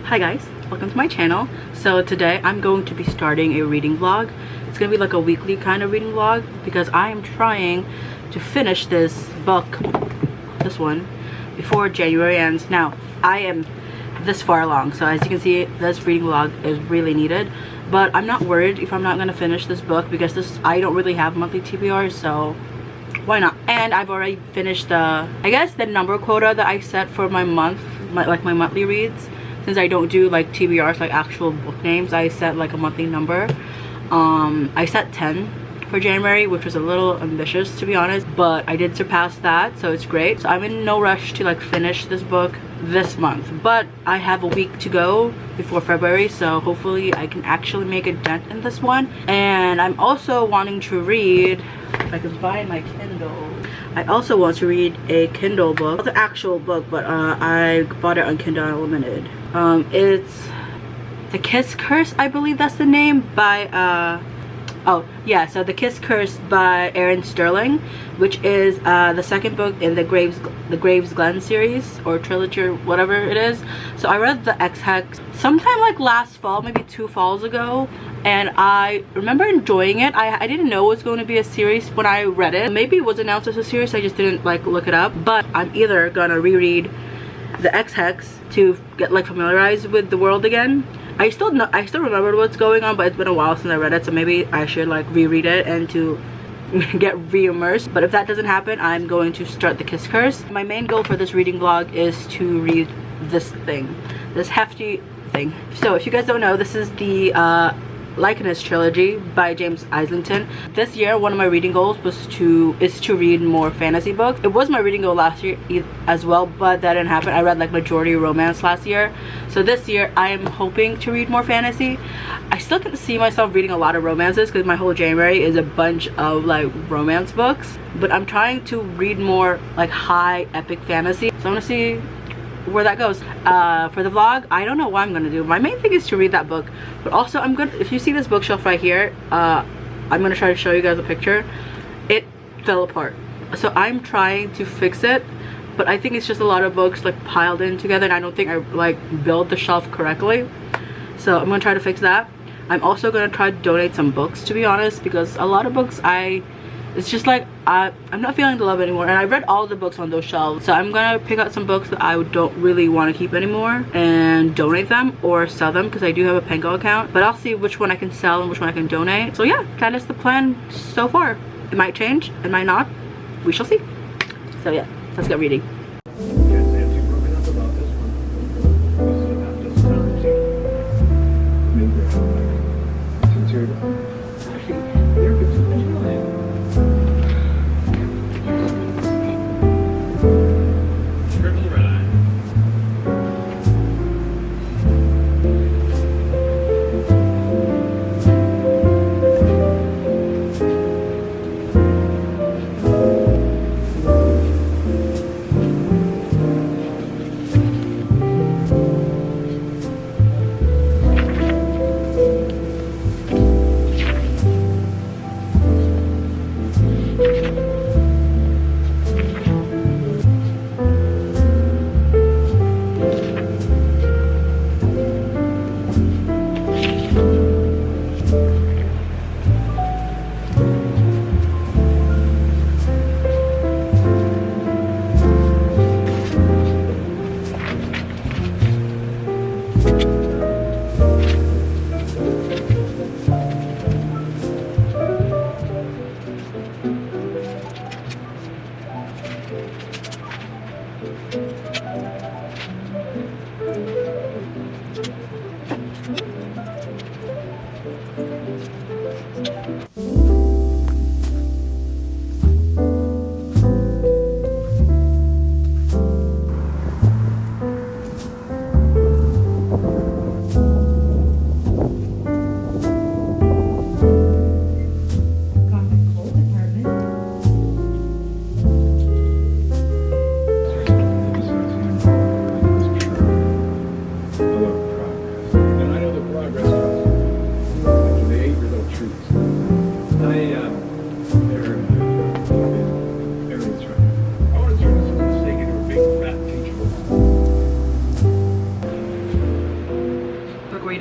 Hi guys, welcome to my channel. So today I'm going to be starting a reading vlog. It's gonna be like a weekly kind of reading vlog because I am trying to finish this book, this one, before January ends. Now I am this far along, so as you can see, this reading vlog is really needed, but I'm not worried if I'm not gonna finish this book because I don't really have monthly TBRs, so why not? And I've already finished the, I guess, the number quota that I set for my month, my monthly reads. Since I don't do like TBRs, like actual book names, I set like a monthly number. I set 10 for January, which was a little ambitious to be honest, but I did surpass that, so it's great. So I'm in no rush to like finish this book this month, but I have a week to go before February, so hopefully I can actually make a dent in this one. And I'm also wanting to read, if I can find my Kindle, I also want to read a Kindle book. It's an actual book, but I bought it on Kindle Unlimited. It's The Kiss Curse, I believe that's the name, by oh yeah, so The Kiss Curse by Erin Sterling, which is the second book in the Graves Glen series or trilogy or whatever it is. So I read the X-Hex sometime like last fall, maybe 2 falls ago, and I remember enjoying it. I didn't know it was going to be a series when I read it. Maybe it was announced as a series, I just didn't like look it up. But I'm either gonna reread the X-Hex to get like familiarized with the world again. I still remember what's going on, but it's been a while since I read it, so maybe I should like reread it and to get re-immersed. But if that doesn't happen, I'm going to start The Kiss Curse. My main goal for this reading vlog is to read this hefty thing. So if you guys don't know, this is the Likeness trilogy by James Islington. This year, one of my reading goals is to read more fantasy books. It was my reading goal last year as well, but that didn't happen. I read like majority romance last year, so this year I am hoping to read more fantasy. I still can see myself reading a lot of romances because my whole January is a bunch of like romance books, but I'm trying to read more like high epic fantasy, so I'm gonna see where that goes. For the vlog, I don't know what I'm gonna do. My main thing is to read that book, but also I'm good. If you see this bookshelf right here, I'm gonna try to show you guys a picture. It fell apart, so I'm trying to fix it, but I think it's just a lot of books like piled in together, and I don't think I like built the shelf correctly, so I'm gonna try to fix that. I'm also gonna try to donate some books, to be honest, because a lot of books it's just like I'm not feeling the love anymore, and I read all the books on those shelves, so I'm gonna pick out some books that I don't really want to keep anymore and donate them or sell them, because I do have a Pengo account, but I'll see which one I can sell and which one I can donate. So yeah, that is the plan so far. It might change, it might not, we shall see. So yeah, let's get reading.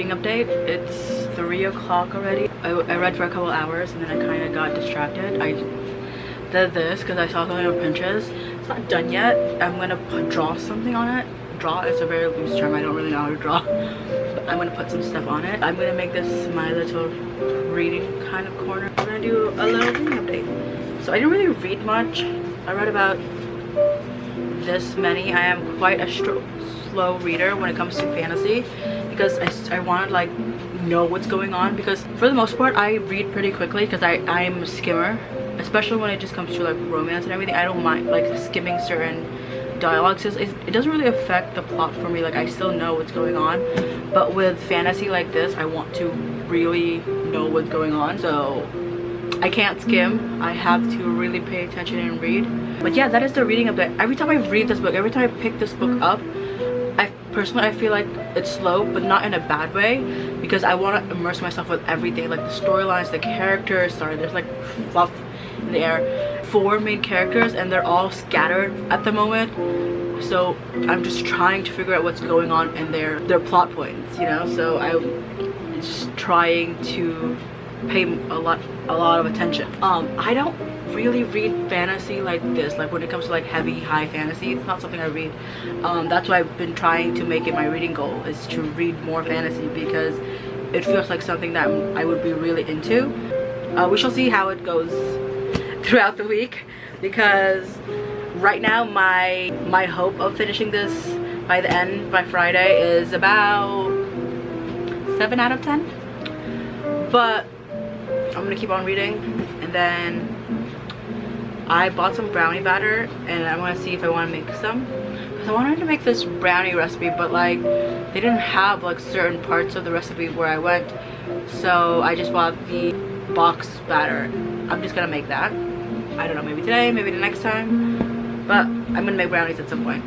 reading update. It's 3 o'clock already. I read for a couple hours and then I kind of got distracted. I did this because I saw something on Pinterest. It's not done yet. I'm gonna draw something on it. Draw is a very loose term. I don't really know how to draw, but I'm gonna put some stuff on it. I'm gonna make this my little reading kind of corner. I'm gonna do a little reading update. So I didn't really read much. I read about this many. I am quite a slow reader when it comes to fantasy because I want to like know what's going on, because for the most part I read pretty quickly because I'm a skimmer, especially when it just comes to like romance and everything. I don't mind like skimming certain dialogues. It doesn't really affect the plot for me. Like I still know what's going on, but with fantasy like this I want to really know what's going on, so I can't skim. I have to really pay attention and read. But yeah, that is the reading of it. Every time I read this book, every time I pick this book up, I feel like it's slow, but not in a bad way, because I want to immerse myself with everything, like the storylines, the characters. Sorry, there's like fluff in the air. 4 main characters and they're all scattered at the moment, so I'm just trying to figure out what's going on in their plot points, you know. So I'm just trying to pay a lot of attention. I don't really read fantasy like this, like when it comes to like heavy high fantasy. It's not something I read. That's why I've been trying to make it my reading goal, is to read more fantasy, because it feels like something that I would be really into. We shall see how it goes throughout the week, because right now my hope of finishing this by Friday is about 7 out of 10, but I'm gonna keep on reading. And then I bought some brownie batter and I want to see if I want to make some, because I wanted to make this brownie recipe, but like they didn't have like certain parts of the recipe where I went, so I just bought the box batter. I'm just gonna make that. I don't know, maybe today, maybe the next time, but I'm gonna make brownies at some point.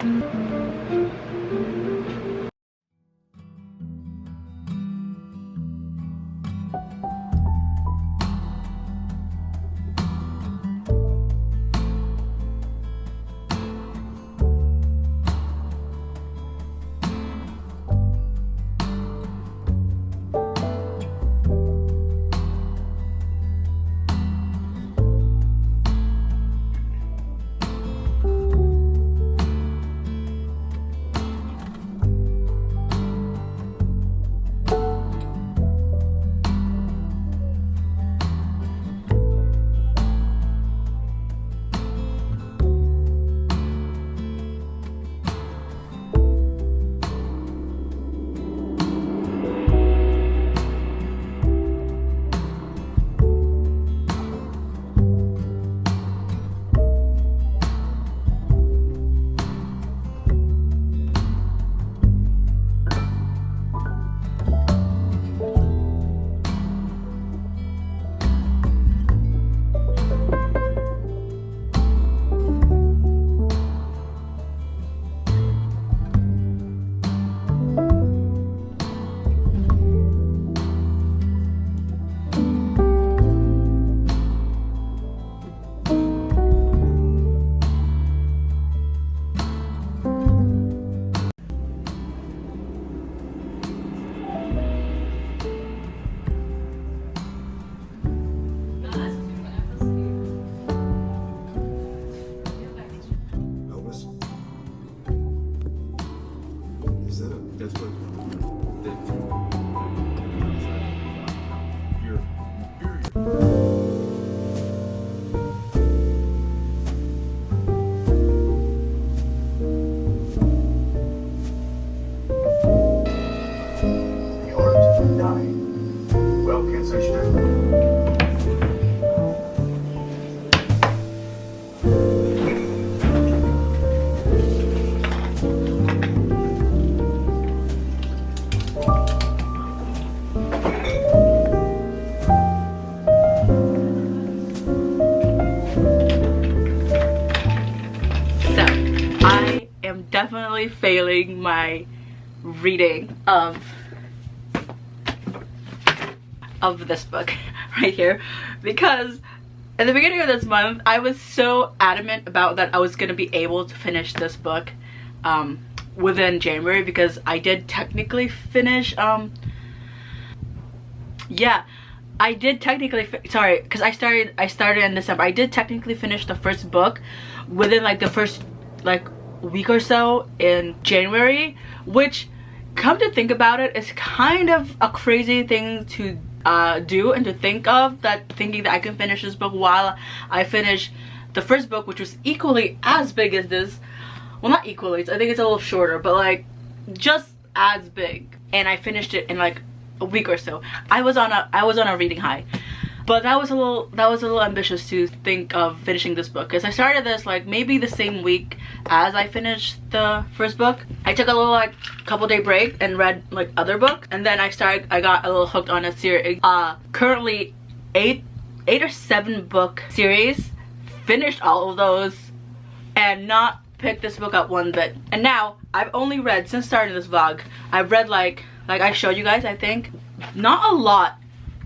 Definitely failing my reading of this book right here, because at the beginning of this month I was so adamant about that I was gonna be able to finish this book within January, because I did technically finish Yeah, I did technically sorry, because I started in December. I did technically finish the first book within like the first like week or so in January, which, come to think about it, is kind of a crazy thing to do and to think of, that thinking that I can finish this book while I finish the first book, which was equally as big as this. Well, not equally, I think it's a little shorter, but like just as big, and I finished it in like a week or so. I was on a reading high, but that was a little ambitious to think of finishing this book, because I started this like maybe the same week as I finished the first book. I took a little like couple day break and read like other books, and then I got a little hooked on a series. Currently 8 or 7 book series, finished all of those and not picked this book up one bit. And now I've only read, since starting this vlog, I've read like I showed you guys, I think not a lot,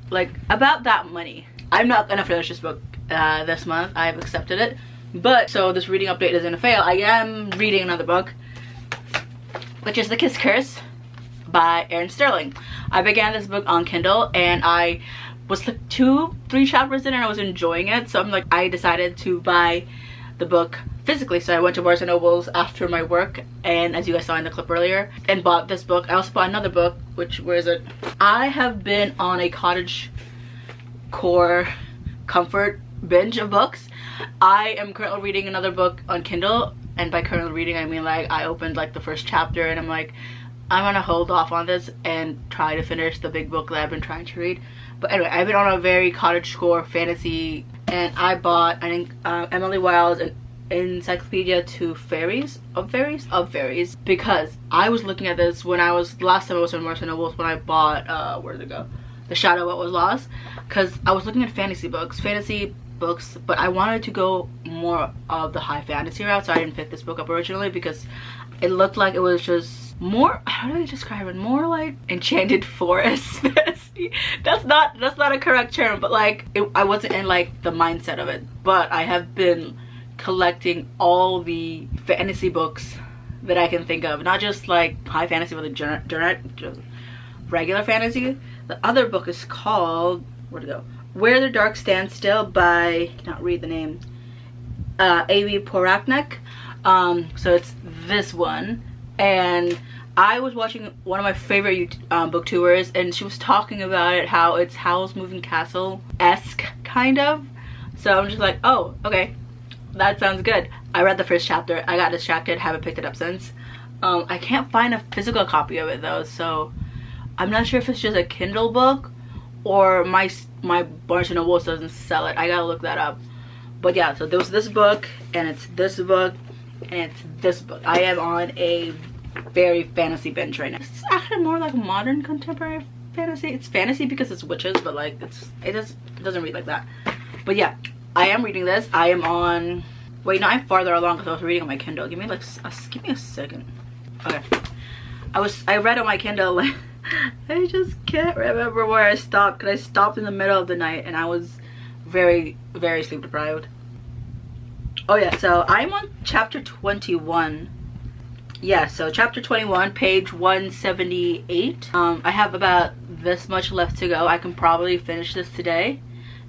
like about that many. I'm not gonna finish this book this month. I've accepted it, but so this reading update isn't a fail. I am reading another book, which is The Kiss Curse by Erin Sterling. I began this book on Kindle, and I was like 2-3 chapters in and I was enjoying it, so I decided to buy the book physically. So I went to Barnes & Noble's after my work, and as you guys saw in the clip earlier, and bought this book. I also bought another book, which, where is it? I have been on a cottage core comfort binge of books. I am currently reading another book on Kindle, and by currently reading I mean like I opened like the first chapter and I'm like, I'm gonna hold off on this and try to finish the big book that I've been trying to read. But anyway, I've been on a very cottage core fantasy, and I bought, I think, Emily Wilde's an Encyclopedia to Fairies, of Fairies, because I was looking at this when last time I was in Barnes & Noble's when I bought, where did it go? The Shadow What Was Lost, because I was looking at fantasy books, but I wanted to go more of the high fantasy route, so I didn't pick this book up originally because it looked like it was just more, how do I describe it, more like enchanted forest fantasy. That's not a correct term, but like I wasn't in like the mindset of it. But I have been collecting all the fantasy books that I can think of, not just like high fantasy, but like regular fantasy. The other book is called, where'd it go? Where the Dark Stands Still by, I cannot read the name, A.B. Poraknek. So it's this one, and I was watching one of my favorite booktubers, and she was talking about it, how it's Howl's Moving Castle-esque kind of. So I'm just like, oh, okay, that sounds good. I read the first chapter, I got distracted, haven't picked it up since. I can't find a physical copy of it though, so I'm not sure if it's just a Kindle book or my Barnes & Noble doesn't sell it. I gotta look that up. But yeah, so there was this book, and it's this book, and it's this book. I am on a very fantasy binge right now. It's actually more like modern contemporary fantasy. It's fantasy because it's witches, but like it doesn't read like that. But yeah, I am reading this. I am on, wait, no, I'm farther along because I was reading on my Kindle. Give me a second. Okay, I read on my Kindle. I just can't remember where I stopped, because I stopped in the middle of the night and I was very, very sleep deprived. Oh yeah, so I'm on chapter 21. Yeah, so chapter 21, page 178. I have about this much left to go. I can probably finish this today,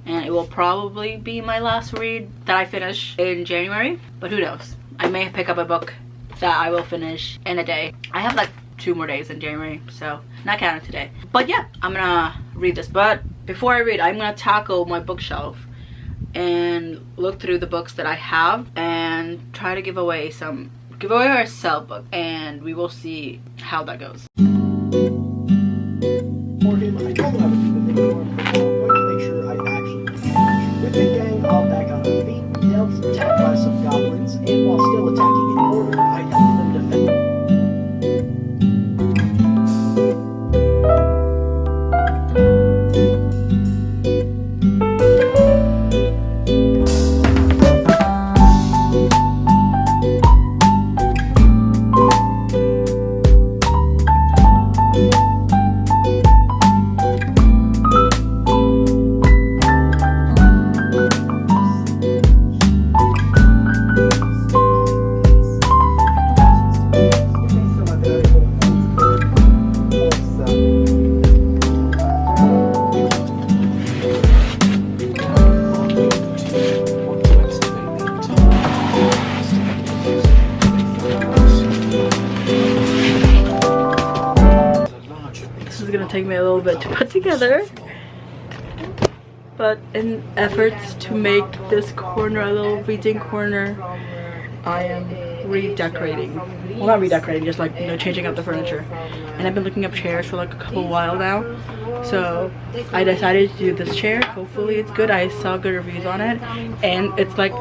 and it will probably be my last read that I finish in January, but who knows? I may pick up a book that I will finish in a day. I have like 2 more days in January, so not counting today. But yeah, I'm gonna read this. But before I read, I'm gonna tackle my bookshelf and look through the books that I have and try to give away or sell book, and we will see how that goes. For him, I told him I would do the thing for him, but I'm going to make sure I actually finish. With the gang all back on their feet, Delph attacked by some goblins, and while still attacking in order, I helped them defend. gonna take me a little bit to put together. But in efforts to make this corner a little reading corner, I am redecorating. Well, not redecorating, just like, you know, changing up the furniture. And I've been looking up chairs for like a couple while now. So I decided to do this chair. Hopefully it's good. I saw good reviews on it. And it's like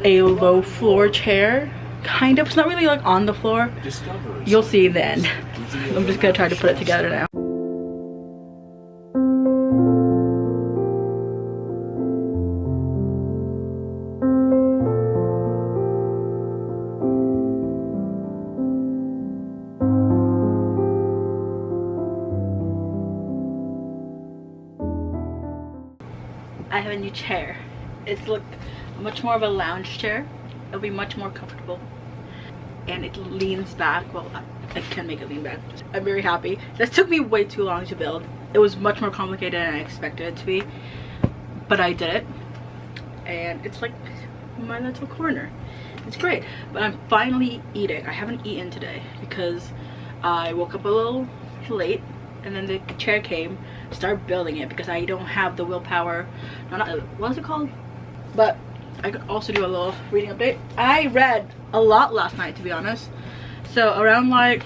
a low floor chair. Kind of. It's not really like on the floor. You'll see in the end. I'm just gonna try to put it together now. I have a new chair. It's like much more of a lounge chair. It'll be much more comfortable. And it leans back. Well, I can make it lean back. I'm very happy. This took me way too long to build. It was much more complicated than I expected it to be. But I did it. And it's like my little corner. It's great. But I'm finally eating. I haven't eaten today because I woke up a little late. And then the chair came, started building it because I don't have the willpower. No, not what is it called? But I could also do a little reading update. I read a lot last night, to be honest. So around like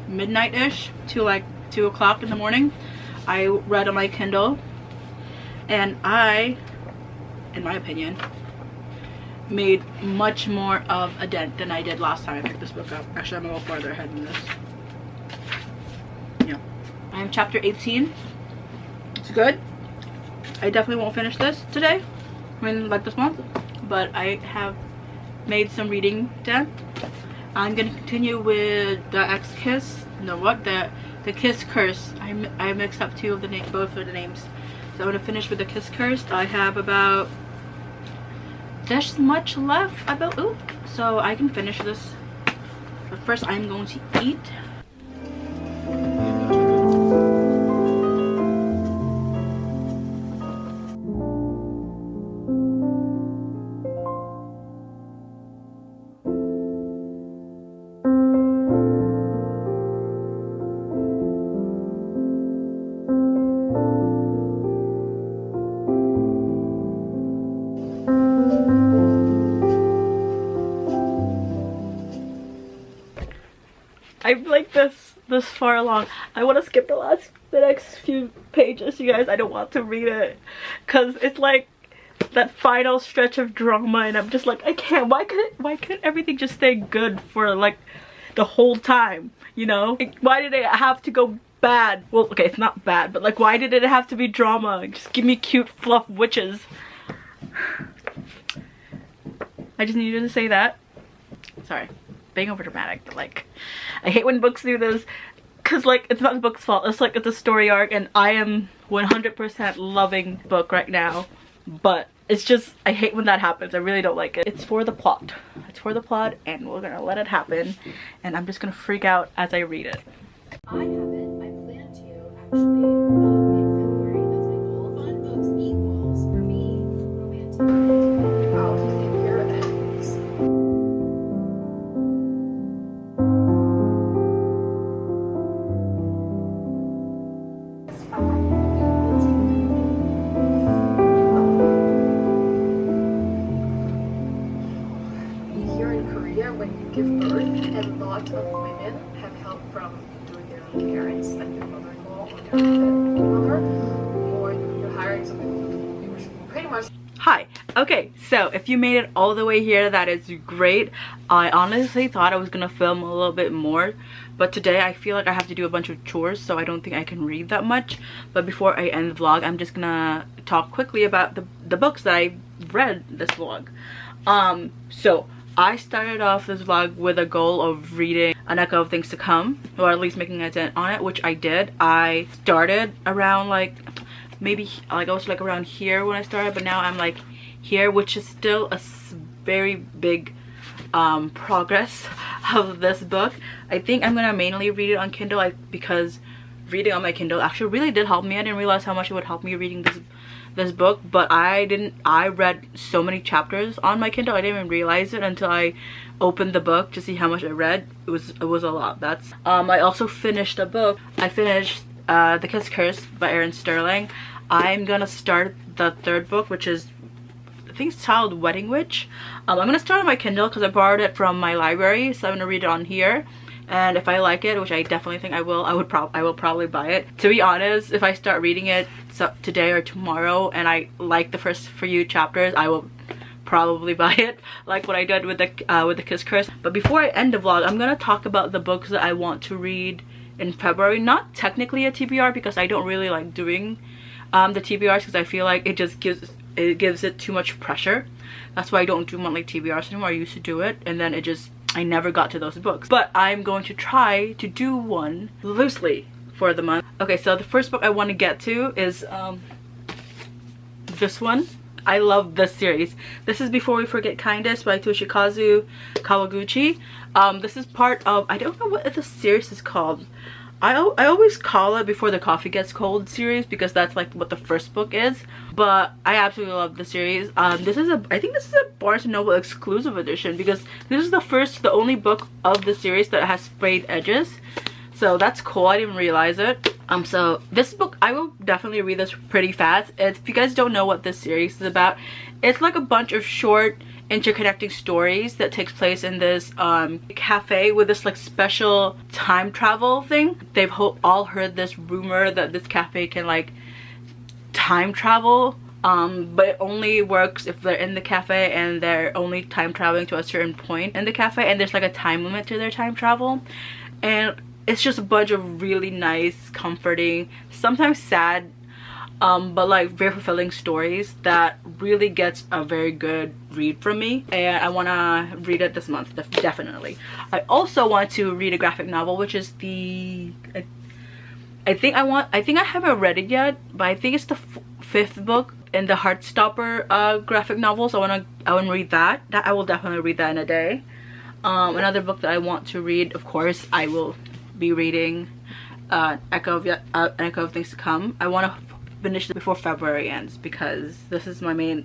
midnight-ish to like 2 o'clock in the morning, I read on my Kindle, and I, in my opinion, made much more of a dent than I did last time I picked this book up. Actually, I'm a little farther ahead than this. Yeah, I am chapter 18. It's good. I definitely won't finish this today, I mean like this month, but I have made some reading dent. I'm gonna continue with the X-Kiss, no what, the Kiss Curse. I mixed up both of the names. So I'm gonna finish with the Kiss Curse. I have about this much left, so I can finish this. But first I'm going to eat. I'm like this far along. I want to skip the next few pages, you guys. I don't want to read it because it's like that final stretch of drama, and I'm just like, I can't. Why couldn't everything just stay good for like the whole time, you know? Like, why did it have to go bad? Well, okay, it's not bad, but like, why did it have to be drama? Just give me cute fluff witches. I just needed to say that. Sorry, being over dramatic, but like, I hate when books do this, because like, it's not the book's fault. It's like, it's a story arc, and I am 100% loving the book right now, but it's just, I hate when that happens. I really don't like it. It's for the plot. It's for the plot, and we're gonna let it happen, and I'm just gonna freak out as I read it. I haven't. I plan to actually in February. That's my goal. Fun books equals for me romantic. Wow, he's taking care of it. Here in Korea, when you give birth, a lot of women have help from their parents, like their mother-in-law or their mother, or you're hiring something pretty much. Hi. Okay, so if you made it all the way here, that is great. I honestly thought I was gonna film a little bit more, but today I feel like I have to do a bunch of chores, so I don't think I can read that much. But before I end the vlog, I'm just gonna talk quickly about the books that I read this vlog. So I started off this vlog with a goal of reading An Echo of Things to Come, or at least making a dent on it, which I did. I started around like, maybe like I was like around here when I started, but now I'm like here, which is still a very big progress of this book. I think I'm gonna mainly read it on Kindle, because reading on my Kindle actually really did help me. I didn't realize how much it would help me reading this book, but I read so many chapters on my Kindle. I didn't even realize it until I opened the book to see how much I read. It was a lot. That's I also finished a book. I finished The Kiss Curse by Erin Sterling. I'm gonna start the third book, which is, I think it's titled Wedding Witch. I'm gonna start on my Kindle because I borrowed it from my library, so I'm gonna read it on here. And if I like it, which I definitely think I will, I will probably buy it. To be honest, if I start reading it today or tomorrow and I like the first few chapters, I will probably buy it, like what I did with the Kiss Curse. But before I end the vlog, I'm gonna talk about the books that I want to read in February. Not technically a TBR, because I don't really like doing the TBRs, because I feel like it just gives it too much pressure. That's why I don't do monthly TBRs anymore. I used to do it, and then I never got to those books. But I'm going to try to do one loosely for the month. Okay, so the first book I want to get to is this one. I love this series. This is Before We Forget Kindness by Toshikazu Kawaguchi. This is part of, I don't know what the series is called. I always call it Before the Coffee Gets Cold series, because that's like what the first book is. But I absolutely love the series. I think this is a Barnes & Noble exclusive edition, because this is the only book of the series that has sprayed edges. So that's cool. I didn't realize it. So this book, I will definitely read this pretty fast. If you guys don't know what this series is about, it's like a bunch of short interconnecting stories that takes place in this cafe with this like special time travel thing. They've all heard this rumor that this cafe can like time travel, but it only works if they're in the cafe and they're only time traveling to a certain point in the cafe, and there's like a time limit to their time travel. And it's just a bunch of really nice, comforting, sometimes sad, but like very fulfilling stories that really gets a very good read from me, and I want to read it this month, definitely. I also want to read a graphic novel, which is I think I haven't read it yet, but I think it's the fifth book in the Heartstopper graphic novel, so I want to read that. I will definitely read that in a day. Another book that I want to read, of course, I will be reading Echo of Things to Come. I want to finish it before February ends, because this is my main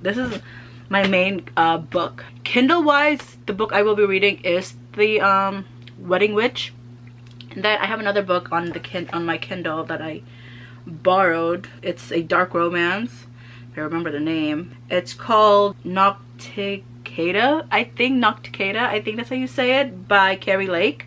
book. Kindle wise, the book I will be reading is the Wedding Witch. And then I have another book on my Kindle that I borrowed. It's a dark romance, if I remember the name. It's called Nocticata, I think that's how you say it, by Carrie Lake.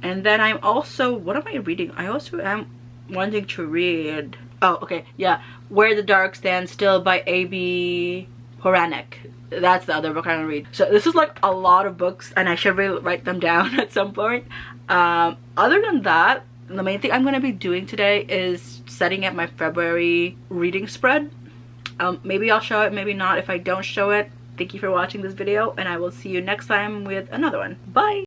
And then I'm also, what am I reading? I also am wanting to read, oh okay, yeah, Where the Dark Stands Still by A.B. Horanek. That's the other book I'm gonna read. So this is like a lot of books, and I should really write them down at some point. Other than that, the main thing I'm gonna be doing today is setting up my February reading spread. Maybe I'll show it, maybe not. If I don't show it, thank you for watching this video, and I will see you next time with another one. Bye!